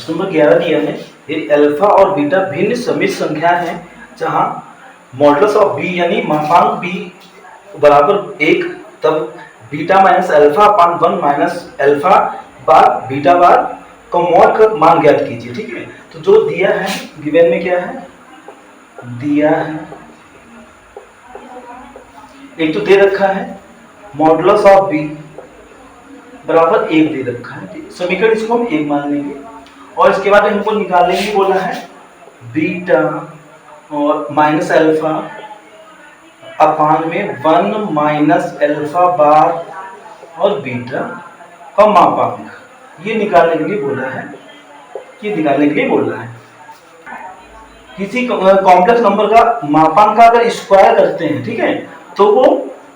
प्रश्न नंबर 11 दिया है, ये अल्फा और बीटा भिन्न समित संख्या है जहां मॉडुलस ऑफ बी यानी मापांक बी बराबर 1, तब बीटा माइनस अल्फा अपान 1 minus alpha bar beta bar का मॉड का मान ज्ञात कीजिए। ठीक है, तो जो दिया है गिवन में क्या है, दिया है एक तो दे रखा है मॉडुलस ऑफ बी बराबर 1 दे रखा है, समीकरण इसको हम 1 मान लेंगे और इसके बाद हमको निकालेंगे बोला है बीटा और माइनस अल्फा अपान में 1 माइनस अल्फा बार और बीटा का मापांक, ये निकालने के लिए बोला है, ये निकालने के लिए बोला है। किसी कॉम्प्लेक्स नंबर का मापांक का अगर स्क्वायर करते हैं, ठीक है, तो वो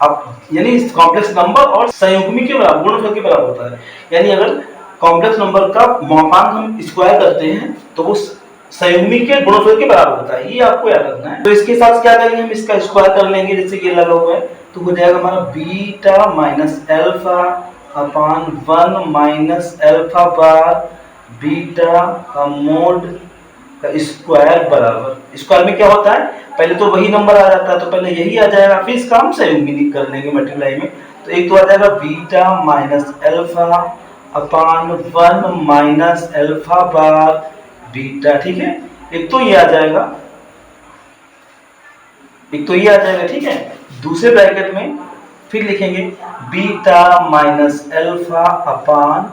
अब यानी इस कॉम्प्लेक्स नंबर और संयुग्मी के बराबर, गुणनफल के बराबर होता है। यानी अगर कॉम्प्लेक्स नंबर का मापांक हम स्क्वायर करते हैं तो वो संयुग्मी के गुणनफल के बराबर होता है, ये आपको याद रखना है। तो इसके साथ क्या करेंगे, हम इसका स्क्वायर कर लेंगे, जैसे ये लगा हुआ है, तो हो जाएगा हमारा बीटा माइनस अल्फा अपान 1 माइनस अल्फा बार बीटा का मोड का स्क्वायर बराबर, स्क्वायर में क्या होता है, पहले तो वही नंबर आ जाता है, तो पहले यही आ जाएगा, फिर इसका हम संयुग्मी कर लेंगे मल्टीप्लाई में। तो एक तो आ जाएगा बीटा माइनस अल्फा अपान 1 माइनस अल्फा बार बीटा, ठीक है, एक तो ये आ जाएगा, एक तो ये आ जाएगा, ठीक है। दूसरे ब्रैकेट में फिर लिखेंगे बीटा माइनस अल्फा अपान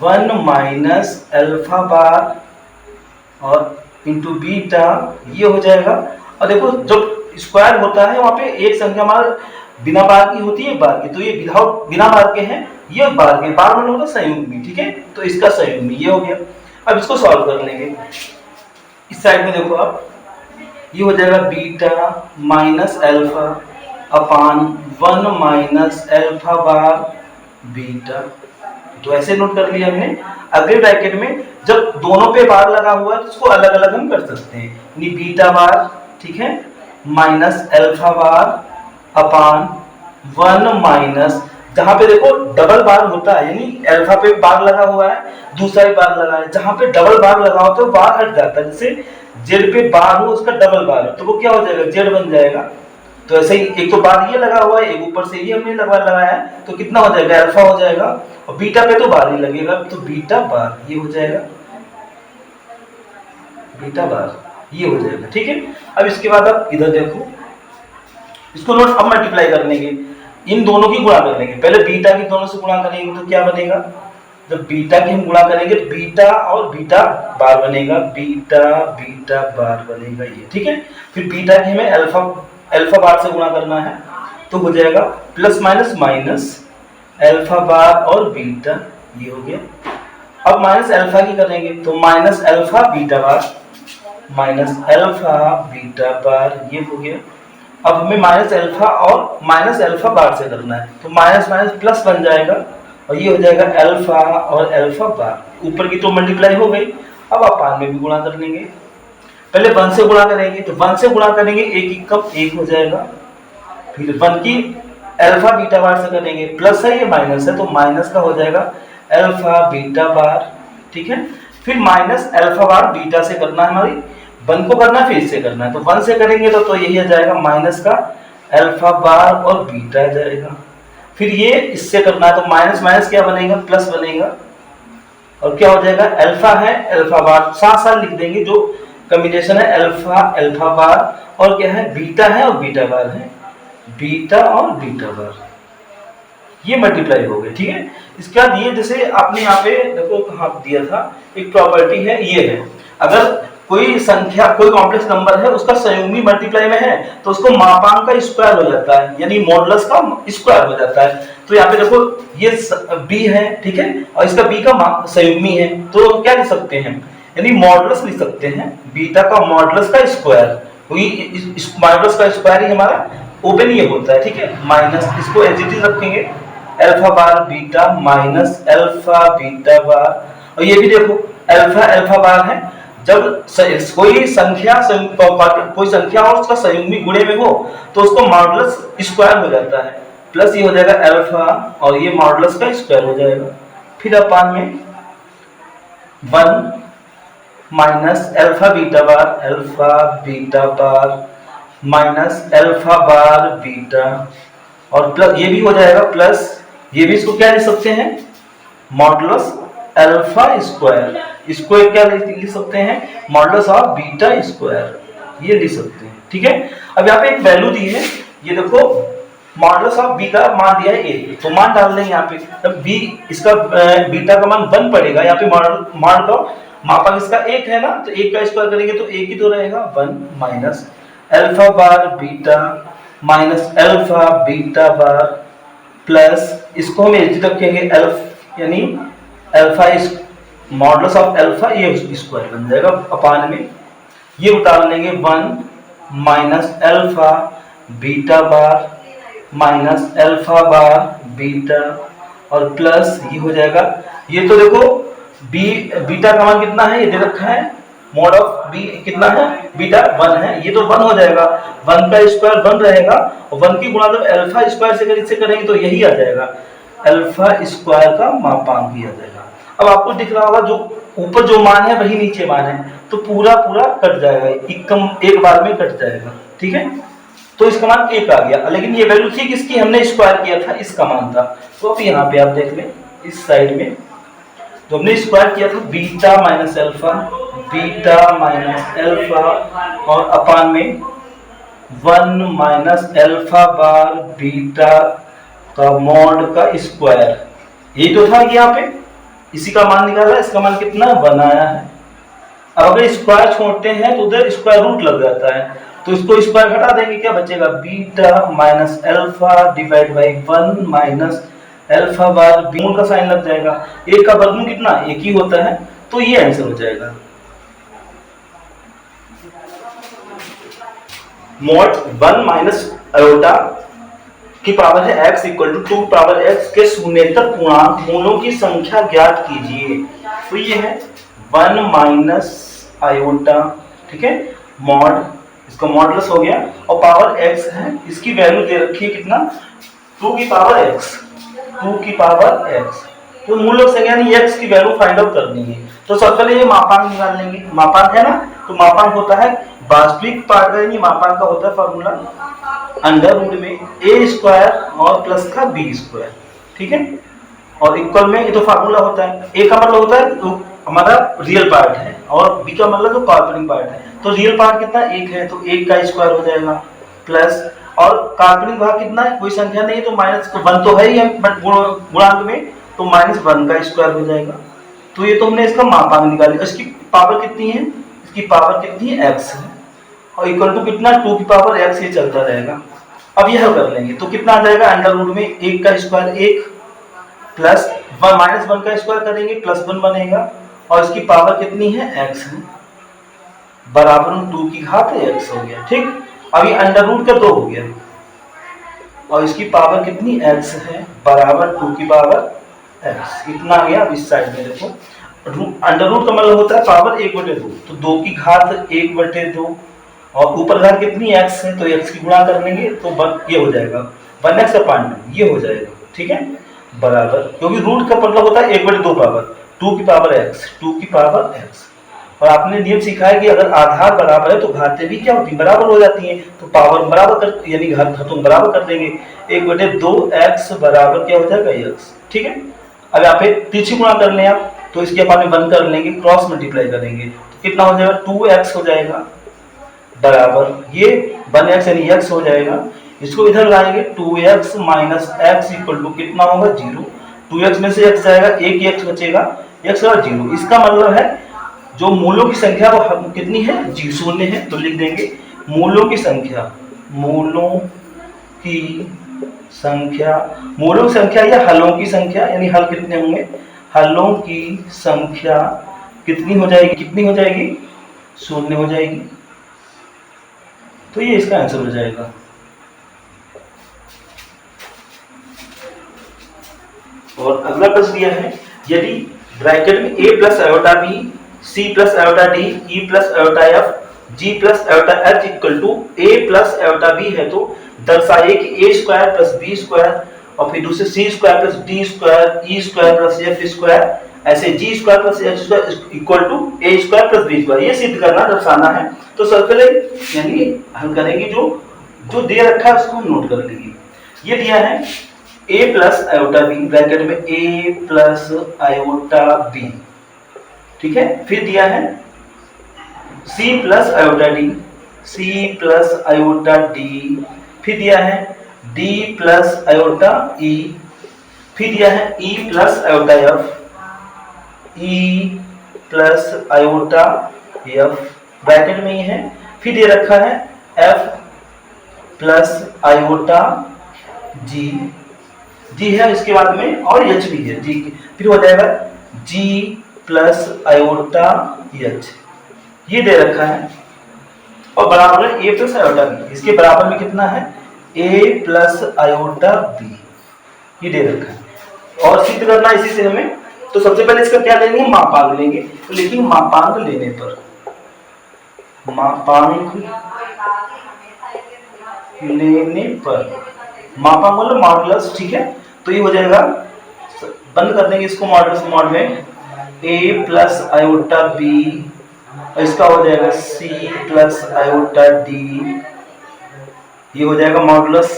1 माइनस अल्फा बार और इंटू बीटा, ये हो जाएगा। और देखो जब स्क्वायर होता है वहां पे एक संख्या हमारा बिना बार की होती है, एक बार की, तो ये विदाउट बिना बार के हैं, ये बार के, बार मतलब होता है संयुग्मी, ठीक है, तो इसका संयुग्मी ये हो गया। अब इसको सॉल्व कर लेंगे, इस साइड में देखो आप, ये हो जाएगा बीटा माइनस अल्फा अपान 1 माइनस अल्फा बार बीटा, तो ऐसे नोट कर लिया हमने। अगले ब्रैकेट में जब दोनों पे बार लगा हुआ है तो उसको अलग अलग हम कर सकते हैं, यानी बीटा बार, ठीक है, माइनस अल्फा बार अपान 1 माइनस, जहां पे देखो डबल बार होता है, यानी अल्फा पे बार लगा हुआ है, दूसरा भी बार लगा है, जहां पे डबल बार लगा होता है बार हट जाता है, जैसे जेड पे बार हो उसका डबल बार है तो वो क्या हो जाएगा, जेड बन जाएगा। तो ऐसे ही एक तो बार ये लगा हुआ है, एक ऊपर से ये हमने लगाया है, तो कितना हो जाएगा, अल्फा हो जाएगा, और बीटा पे तो बार ही लगेगा, तो बीटा बार ये हो जाएगा, बीटा बार ये हो जाएगा, ठीक है। अब इसके बाद आप इधर देखो, इसको नोट अब मल्टीप्लाई कर लेंगे, इन दोनों की गुणा कर लेंगे, पहले बीटा की दोनों से गुणा करेंगे तो क्या बनेगा, जब बीटा की हम गुणा करेंगे तो बीटा और बीटा बार बनेगा, बीटा बीटा बार बनेगा ये, ठीक है। फिर बीटा की हमें अल्फा बार से गुणा करना है, तो हो जाएगा प्लस माइनस माइनस अल्फा बार और बीटा, ये हो गया। अब माइनस अल्फा की करेंगे तो minus alpha beta bar, minus alpha beta बार, ये हो गया। अब हमें माइनस अल्फा और माइनस अल्फा बार से करना है, तो माइनस माइनस प्लस बन जाएगा और ये हो जाएगा अल्फा और अल्फा बार, ऊपर की तो मल्टीप्लाई हो गई। अब अपान में भी गुणा कर लेंगे, पहले 1 से गुणा करेंगे, तो 1 से गुणा करेंगे, एक एक कप 1 हो जाएगा, फिर 1 की अल्फा बीटा बार से करेंगे, प्लस है ये माइनस है तो माइनस का हो जाएगा अल्फा बीटा बार, ठीक है। फिर माइनस अल्फा बार बीटा से करना है, हमारी 1 को करना है, फिर इससे करना है, तो 1 से करेंगे तो यही आ जाएगा माइनस का अल्फा बार और बीटा आ जाएगा। फिर ये इससे करना है तो माइनस माइनस क्या बनेगा, प्लस बनेगा, और क्या हो जाएगा, अल्फा है अल्फा बार, साथ साथ लिख देंगे, जो कॉम्बिनेशन है अल्फा अल्फा बार और क्या है, बीटा है और बीटा बार है, बीटा और बीटा बार, ये मल्टीप्लाई हो गए, ठीक है। इसके बाद ये जैसे आपने यहाँ पे देखो कहाँ दिया था, एक प्रॉपर्टी है, ये है, अगर कोई संख्या कोई कॉम्प्लेक्स नंबर है उसका संयुग्मी मल्टीप्लाई में है तो उसको मापांक का स्क्वायर हो जाता है, यानी मॉडुलस का स्क्वायर हो जाता है। तो यहाँ पे देखो ये b है, ठीक है, और इसका b का संयुग्मी है, तो क्या लिख सकते हैं, यानी मॉडुलस लिख सकते हैं, बीटा का मॉडुलस का स्क्वायर, क्योंकि मॉडुलस का स्क्वायर ही हमारा ओपन ये होता है, ठीक है, माइनस, इसको एज इट इज रखेंगे, alpha bar beta minus alpha beta bar, और ये भी देखो अल्फा अल्फा बार है, जब कोई संख्या और उसका संयुग्मी गुणे में हो तो उसको मॉडुलस स्क्वायर हो जाता है, प्लस ये हो जाएगा अल्फा और ये मॉडुलस का स्क्वायर हो जाएगा, फिर अपान में 1 minus alpha beta bar minus alpha bar beta और प्लस ये भी हो जाएगा प्लस ये भी इसको क्या लिख सकते हैं मॉडुलस अल्फा स्क्वायर, इसको क्या लिख सकते हैं मॉडुलस ऑफ बीटा स्क्वायर, ये लिख सकते हैं। ठीक है, अब यहाँ पे एक वैल्यू दी है, ये देखो मॉडुलस ऑफ बी का मान दिया है ए, तो मान डाल देंगे यहाँ पे, तब बी इसका बीटा का मान 1 पड़ेगा, यहाँ पे मॉड का मापांक इसका 1 है ना, तो 1 का स्क्वायर करेंगे तो 1 ही तो रहेगा 1 minus alpha bar beta minus alpha beta bar plus इसको हम एच रखेंगे अल्फ यानी अल्फा इस मॉडुलस ऑफ अल्फा ये स्क्वायर बन जाएगा अपान में ये उतार लेंगे 1 minus alpha beta bar minus alpha bar beta और प्लस ये हो जाएगा, ये तो देखो बीटा का मान कितना है ये दे रखा है, मॉड ऑफ बी कितना है बीटा 1 है, ये तो 1 हो जाएगा, 1 का स्क्वायर 1 रहेगा और 1 की गुणा जब अल्फा स्क्वायर से अगर इससे करेंगे तो यही आ जाएगा अल्फा स्क्वायर का मापांक ही आ जाएगा। अब आपको दिख रहा होगा जो ऊपर जो मान है वही नीचे मान है, तो पूरा कट जाएगा, एक बार में कट जाएगा। ठीक है, तो इसका मान 1 आ गया, लेकिन ये वैल्यू थी किसकी, हमने स्क्वायर किया था, इसका मान था। तो अब यहाँ पे आप देख लें इस साइड में तो हमने स्क्वायर किया था बीटा माइनस अल्फा और अपान में 1 माइनस अल्फा बार बीटा का मॉड का स्क्वायर, यही तो था कि यहाँ पे इसी का मान निकाला, इसका मान कितना 1 आया है। अब अगर स्क्वायर छोड़ते हैं तो उधर स्क्वायर रूट लग जाता है, तो इसको स्क्वायर हटा देंगे, क्या बचेगा beta minus alpha divide by 1 minus alpha बार मूल का साइन लग जाएगा, एक का वर्गमूल कितना 1 ही होता है, तो ये आंसर हो जाएगा। मॉड 1 माइनस आयोटा की पावर है x equal to 2 power x के शून्येतर पूर्णांक मूलों की संख्या ज्ञात कीजिए। तो ये है 1 माइनस आयोटा, ठीक है, मॉड इसका मॉडुलस हो गया और पावर x है, इसकी वैल्यू दे रखी है कितना 2 की पावर x, 2 की पावर x, तो मूल संख्या यानी x की वैल्यू फाइंड आउट करनी है। तो सबसे पहले ये मापांक निकाल लेंगे, मापांक है ना, तो मापांक होता है वास्तविक पार्ट का यानी मापांक का होता है फॉर्मूला अंडर रूट में a स्क्वायर और प्लस का b स्क्वायर, ठीक है, और इक्वल में ये तो फार्मूला होता है, a का मतलब होता है तो हमारा रियल पार्ट है और b का मतलब तो काल्पनिक पार्ट है, तो रियल पार्ट कितना 1 है तो 1 का स्क्वायर हो जाएगा प्लस और काल्पनिक भाग कितना है कोई संख्या नहीं तो माइनस 1 तो है ही है बट गुणांक में तो माइनस 1 का स्क्वायर हो जाएगा। तो ये तो हमने इसका मापांक निकाला, इसकी पावर कितनी है, इसकी पावर कितनी है x है और इक्वल टू कितना 2 की पावर x ये चलता रहेगा। अब यह कर लेंगे तो कितना आ जाएगा अंडर रूट में 1 का स्क्वायर 1 प्लस माइनस 1 का स्क्वायर करेंगे प्लस 1 बनेगा और इसकी पावर कितनी है x है बराबर 2 की घात x हो गया। ठीक, अभी अंडर रूट का 2 हो गया और इसकी पावर कितनी x है बराबर 2 की पावर x, इतना आ गया। अब इस साइड में देखो अंडर रूट का मतलब होता है पावर 1/2, तो 2 की घात 1/2 और ऊपर घात कितनी x है तो x की गुणा कर लेंगे तो ये हो जाएगा 1x अपॉन 2 ये हो जाएगा। ठीक है, बराबर क्योंकि रूट का मतलब होता है 1/2 पावर 2 की पावर x, 2 की पावर x। और आपने नियम सीखा है कि अगर आधार बराबर है तो घातें भी क्या होती है बराबर हो जाती हैं, तो पावर बराबर कर यानी घातों बराबर कर देंगे 1/2x बराबर क्या हो जाएगा x। ठीक है, अब यहाँ पे पीछे गुणा कर लें आप तो इसके अपन में 1 कर लेंगे क्रॉस मल्टीप्लाई करेंगे तो कितना हो जाएगा 2x हो जाएगा बराबर ये 1x यानी x हो जाएगा, इसको इधर लाएंगे 2x minus x equal to कितना होगा 0, 2x में से x जाएगा 1 ही x बचेगा x और 0, इसका मतलब है जो मूलों की संख्या वो कितनी है 0 है, तो लिख देंगे मूलों की संख्या या हलों की संख्या यानी हल कितने होंगे, हलों की संख्या कितनी हो जाएगी 0 हो जाएगी, तो ये इसका आंसर हो जाएगा। और अगला प्रश्न दिया है यदि ब्रैकेट में a plus iota b c plus iota d e plus iota f g plus iota h equal to a plus iota b है तो दर्शाइए कि a square plus b square और फिर दूसरे c square plus d square e square plus f square ऐसे G square plus H square equal to A square plus B square, ये सिद्ध करना दर्शाना है। तो सबसे पहले यानी हल करेंगे, जो जो दे रखा है उसको हम नोट कर लेंगे। ये दिया है a plus iota B, bracket में a प्लस आयोटा बी, ठीक है। फिर दिया है c plus iota D, c plus iota D. फिर दिया है d प्लस आयोटा e। फिर दिया है e plus iota f, e plus iota f, bracket में ही है। फिर दे रखा है f प्लस आयोटा g, जी है इसके बाद में, और एच भी है जी। फिर हो जाएगा g प्लस आयोटा एच, ये दे रखा है। और बराबर है a प्लस आयोटा बी, इसके बराबर में कितना है a प्लस आयोटा बी, ये दे रखा है। और सिद्ध करना इसी से हमें, तो सबसे पहले इसका क्या लेंगे, मापांक लेंगे। तो लेकिन मापांक लेने पर, मापांक लेने पर, मापांक मतलब मॉडुलस, ठीक है। तो ये हो जाएगा, बंद कर देंगे इसको मॉडुलस मोड में, a प्लस आयोटा बी, और इसका हो जाएगा c प्लस आयोटा d, ये हो जाएगा modulus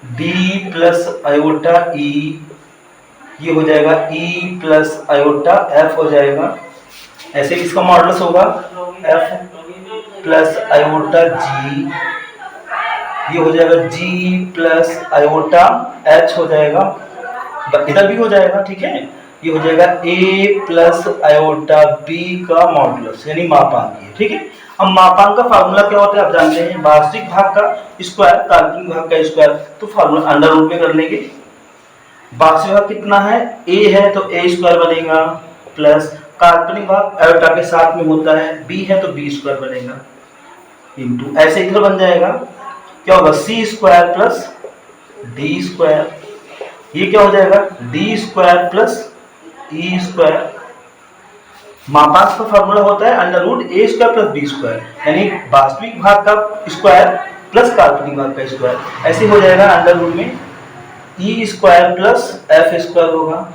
d plus iota e, ये हो जाएगा e प्लस आयोटा f हो जाएगा। ऐसे इसका मॉडुलस होगा f प्लस आयोटा g, ये हो जाएगा g प्लस आयोटा h हो जाएगा, इधर भी हो जाएगा, ठीक है। ये हो जाएगा a प्लस आयोटा b का मॉडुलस यानी मापांक, ठीक है। अब मापांक का फार्मूला क्या होता है आप जानते हैं, वास्तविक भाग का स्क्वायर काल्पनिक भाग का स्क्वायर। तो फार्मूला अंडर रूट में कर लेंगे। वास्तविक भाग कितना है, a है तो a स्क्वायर बनेगा, प्लस काल्पनिक भाग आयोटा के साथ में होता है b है तो b स्क्वायर बनेगा, इंटू ऐसे इधर बन जाएगा, क्या होगा c square plus d square, ये क्या हो जाएगा d square plus e square. मापांक का फॉर्मूला होता है under root a square plus b square, यानी वास्तविक भाग का स्क्वायर प्लस काल्पनिक भाग का स्क्वायर। ऐसे हो जाएगा अंडर रूट में e square plus f square होगा,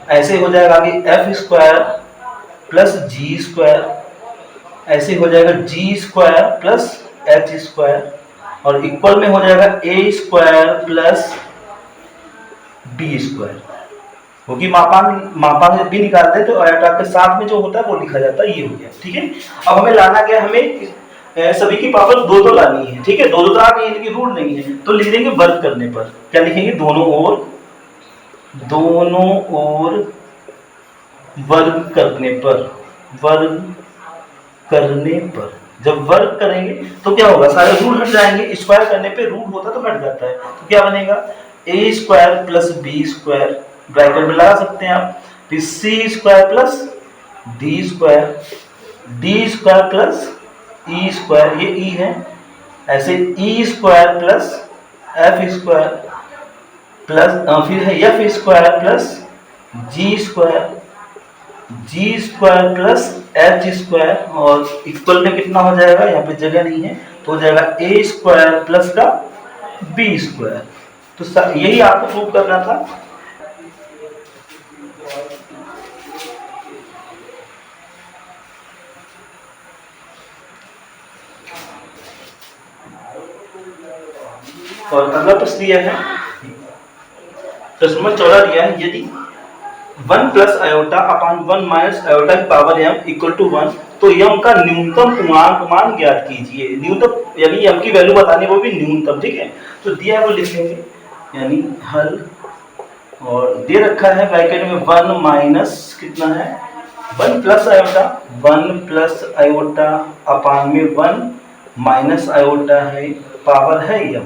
ऐसे हो जाएगा आगे f square plus g square, ऐसे हो जाएगा g square plus h square, और इक्वल में हो जाएगा a square plus b square, क्योंकि मापांक भी निकालते हैं तो आयोटा के साथ में जो होता है वो लिखा जाता है, ये हो गया, ठीक है। अब हमें लाना क्या, हमें सभी की पावर दो दो लानी है, ठीक है। दो दो तो आ गई, इनकी रूट नहीं है, तो लिख देंगे वर्ग करने पर। क्या लिखेंगे, दोनों ओर वर्ग करने पर, वर्ग करने पर। जब वर्ग करेंगे तो क्या होगा, सारे रूट हट जाएंगे, स्क्वायर करने पे रूट होता तो हट जाता है, तो क्या बनेगा a square plus b square, bracket में लगा सकते हैं आप, फिर c square plus d square, d square plus e square, ये e है, ऐसे e square plus f square plus फिर है f square plus g square, g square plus h square, और इक्वल में कितना हो जाएगा, यहाँ पे जगह नहीं है तो हो जाएगा a स्क्वायर प्लस का b स्क्वायर। तो यही आपको प्रूव करना था। और अगला प्रश्न दिया है, प्रश्न नंबर 14 दिया है, यदि 1 प्लस आयोटा अपान 1 माइनस आयोटा की पावर m इक्वल टू 1, तो m का न्यूनतम पूर्णांक मान ज्ञात कीजिए। न्यूनतम यानी m की वैल्यू बतानी, वो भी न्यूनतम, ठीक है। तो दिया है वो लिख लेंगे, यानी हल, और दे रखा है ब्रैकेट में 1 माइनस कितना है 1 प्लस आयोटा, 1 प्लस आयोटा अपान में 1 माइनस आयोटा है, पावर है m,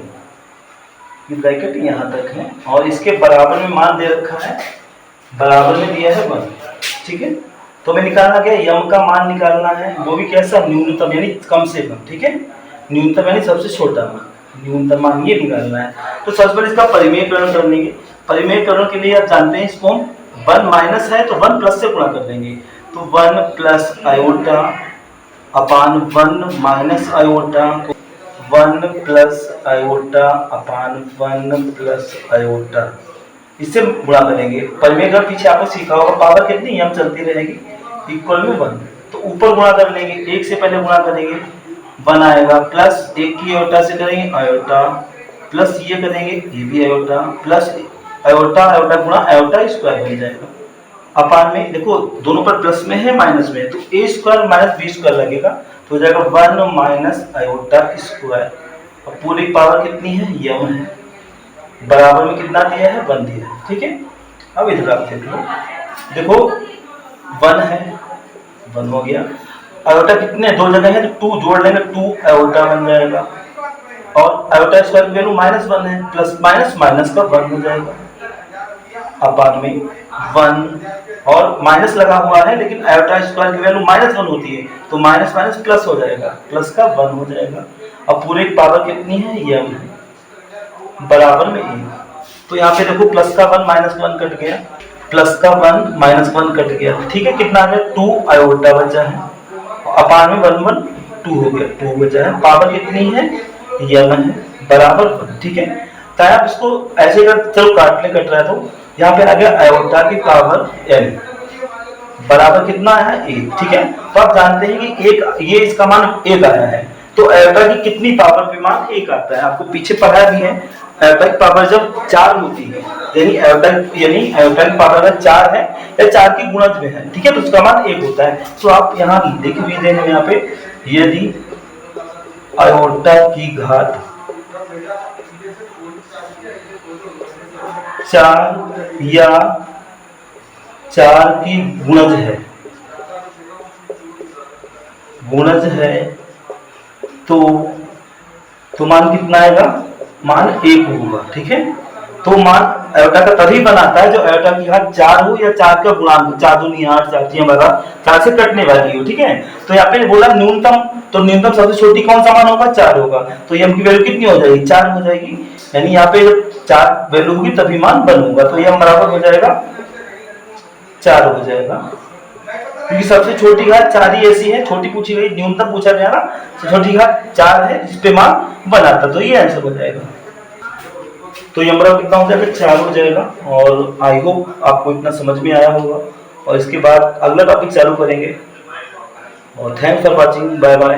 ये ब्रैकेट यहाँ तक है, और इसके बराबर में मान दे रखा है, बराबर में दिया है 1, ठीक है। तो हमें निकालना क्या है, m का मान निकालना है, वो भी कैसा, न्यूनतम यानी कम से कम, ठीक है। न्यूनतम यानी सबसे छोटा मान, न्यूनतम मान ये निकालना है। तो सबसे पहले इसका परिमेयकरण कर लेंगे। परिमेयकरण के लिए आप जानते हैं इसको 1 माइनस है तो 1 प्लस से गुणा कर देंगे, तो 1 प्लस आयोटा अपान 1 माइनस आयोटा, 1 प्लस आयोटा अपान 1 प्लस आयोटा, इससे गुणा करेंगे। परिमेय का पीछे आपने सीखा होगा, पावर कितनी m चलती रहेगी, इक्वल में 1। तो ऊपर गुणा कर लेंगे, 1 से पहले गुणा करेंगे 1 आएगा, प्लस 1 की आयोटा से करेंगे आयोटा, प्लस ये करेंगे ये भी आयोटा, प्लस आयोटा आयोटा गुणा आयोटा स्क्वायर बन जाएगा। अपान में देखो दोनों पर प्लस में है माइनस में है, तो a square minus b square लगेगा, तो हो जाएगा 1 माइनस आयोटा स्क्वायर। और पूरी पावर कितनी है, m है, बराबर में कितना दिया है, 1 दिया है। ठीक है, अब इधर आप देख लो, देखो 1 है, 1 हो गया, आयोटा कितने, 2 जगह है तो 2 जोड़ लेंगे, 2 आयोटा बन जाएगा, और आयोटा स्क्वायर की वैल्यू -1 है, प्लस माइनस माइनस का 1 हो जाएगा। अपान में 1 और माइनस लगा हुआ है, लेकिन आयोटा स्क्वायर की वैल्यू -1 होती है, तो माइनस माइनस प्लस हो जाएगा, प्लस का 1 हो जाएगा। अब पूरे पावर कितनी है, m है, बराबर में 1। तो यहाँ पे देखो प्लस का 1 -1 कट गया, प्लस का 1 -1 कट गया। ठीक है, कितना आ गया, 2 आयोटा बचा है, अपान में 1 1 2 हो गया, 2 बचा है, पावर कितनी है, m है, बराबर 1। ठीक है, तो आप इसको ऐसे कर, चलो काटने कट रहा है, तो यहाँ पे आ गया आयोटा की पावर n बराबर कितना है, 1। ठीक है, तो आप जानते हैं कि एक ये इसका मान 1 आया है, तो आयोटा की कितनी पावर पे मान 1 आता है, आपको पीछे पढ़ा भी है। आयोटा की पावर जब 4 होती है, यानी आयोटा की पावर अगर 4 है या 4 की गुणज में है, ठीक है, तो उसका मान 1 होता है। तो आप यहाँ लिख भी देंगे यहाँ पे, यदि आयोटा की घात 4 या 4 की गुणज है तो मान कितना आएगा, मान 1 होगा। ठीक है, तो मान आयोटा का तभी बनाता है जो आयोटा की घात 4 हो या 4 का गुणांक 4 दूनी 8, 4 3 12, 4 से कटने वाली हो। ठीक है, तो यहाँ पे बोला न्यूनतम, तो न्यूनतम सबसे छोटी कौन सा मान होगा, 4 होगा, तो m की वैल्यू कितनी हो जाएगी, 4 हो जाएगी, यानी यहाँ पे जब 4 वैल्यू होगी तभी मान 1 होगा, तो m बराबर हो जाएगा 4 हो जाएगा, क्योंकि सबसे छोटी घात 4 ही ऐसी है, छोटी पूछी गई, न्यूनतम पूछा गया ना, तो छोटी घात 4 है जिस पे मान 1 आता, तो ये आंसर हो जाएगा। तो ये बराबर कितना हो जाएगा, 4 हो जाएगा। और आई होप आपको इतना समझ में आया होगा, और इसके बाद अगला टॉपिक चालू करेंगे। और thanks for watching, bye bye.